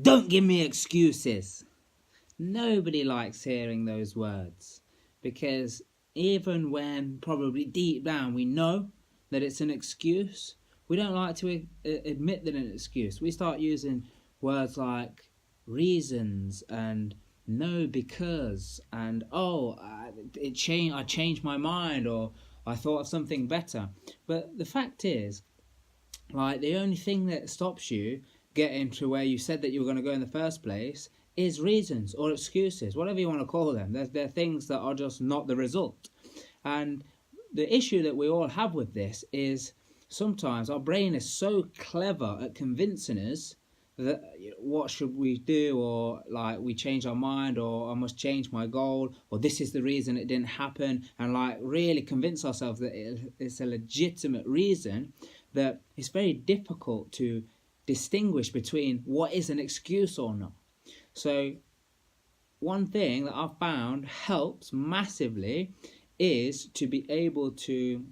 Don't give me excuses. Nobody likes hearing those words, because even when probably deep down we know that it's an excuse, we don't like to admit that it's an excuse. We start using words like reasons and no because and I changed my mind, or I thought of something better. But the fact is, like, the only thing that stops you getting to where you said that you were going to go in the first place is reasons or excuses, whatever you want to call them. They're things that are just not the result. And the issue that we all have with this is sometimes our brain is so clever at convincing us that what should we do, or like we change our mind, or I must change my goal, or this is the reason it didn't happen, and like really convince ourselves that it's a legitimate reason, that it's very difficult to distinguish between what is an excuse or not. So one thing that I've found helps massively is to be able to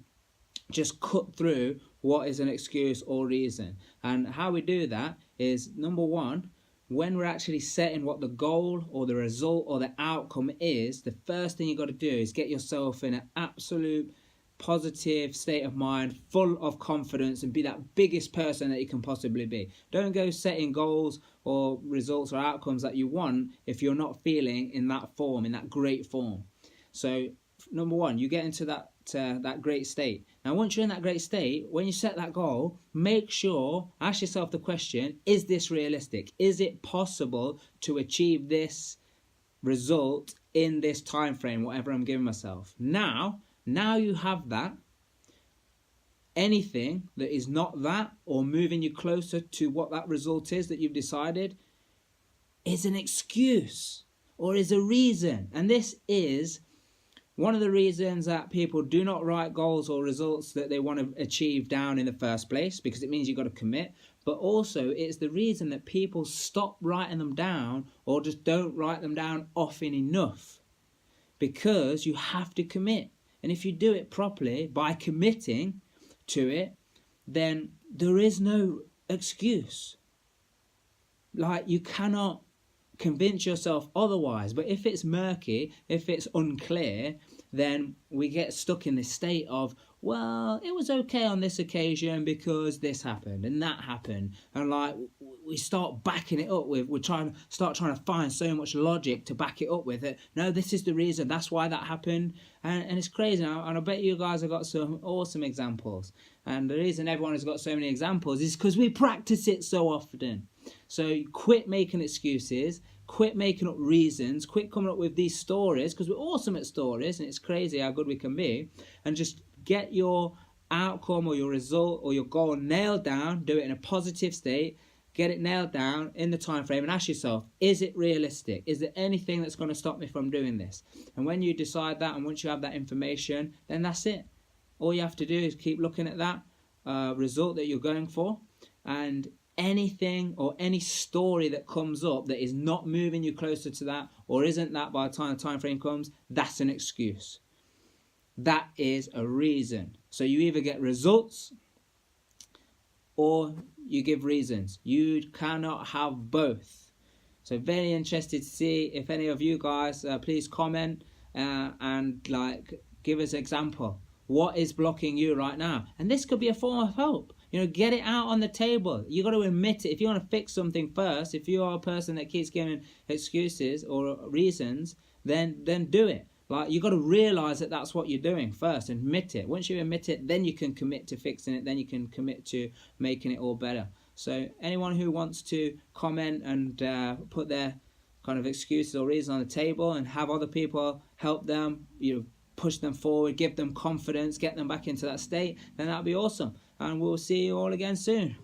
just cut through what is an excuse or reason. And how we do that is, number one, when we're actually setting what the goal or the result or the outcome is, the first thing you've got to do is get yourself in an absolute positive state of mind, full of confidence, and be that biggest person that you can possibly be. Don't go setting goals or results or outcomes that you want if you're not feeling in that form, in that great form. So number one, you get into that great state. Now once you're in that great state, when you set that goal, make sure, ask yourself the question, is this realistic? Is it possible to achieve this result in this time frame, whatever I'm giving myself? Now you have that. Anything that is not that, or moving you closer to what that result is that you've decided, is an excuse or is a reason. And this is one of the reasons that people do not write goals or results that they want to achieve down in the first place, because it means you've got to commit. But also it's the reason that people stop writing them down, or just don't write them down often enough, because you have to commit. And if you do it properly by committing to it, then there is no excuse. Like, you cannot convince yourself otherwise. But if it's murky, if it's unclear, then we get stuck in this state of, well, it was okay on this occasion because this happened and that happened, and like we start backing it up with, we're trying to find so much logic to back it up with it. No, this is the reason, that's why that happened, and it's crazy. And I bet you guys have got some awesome examples, and the reason everyone has got so many examples is because we practice it so often. So quit making excuses, quit making up reasons, quit coming up with these stories, because we're awesome at stories and it's crazy how good we can be, and just get your outcome or your result or your goal nailed down. Do it in a positive state, get it nailed down in the time frame, and ask yourself, is it realistic? Is there anything that's going to stop me from doing this? And when you decide that, and once you have that information, then that's it. All you have to do is keep looking at that result that you're going for, and anything or any story that comes up that is not moving you closer to that, or isn't that by the time the time frame comes, that's an excuse. That is a reason. So you either get results or you give reasons. You cannot have both. So very interested to see if any of you guys, please comment and like give us an example. What is blocking you right now? And this could be a form of help. You know, get it out on the table. You got to admit it. If you want to fix something first, if you are a person that keeps giving excuses or reasons, then do it. Like, you got to realize that that's what you're doing first. Admit it. Once you admit it, then you can commit to fixing it. Then you can commit to making it all better. So anyone who wants to comment and put their kind of excuses or reasons on the table and have other people help them, you know, push them forward, give them confidence, get them back into that state, then that'd be awesome. And we'll see you all again soon.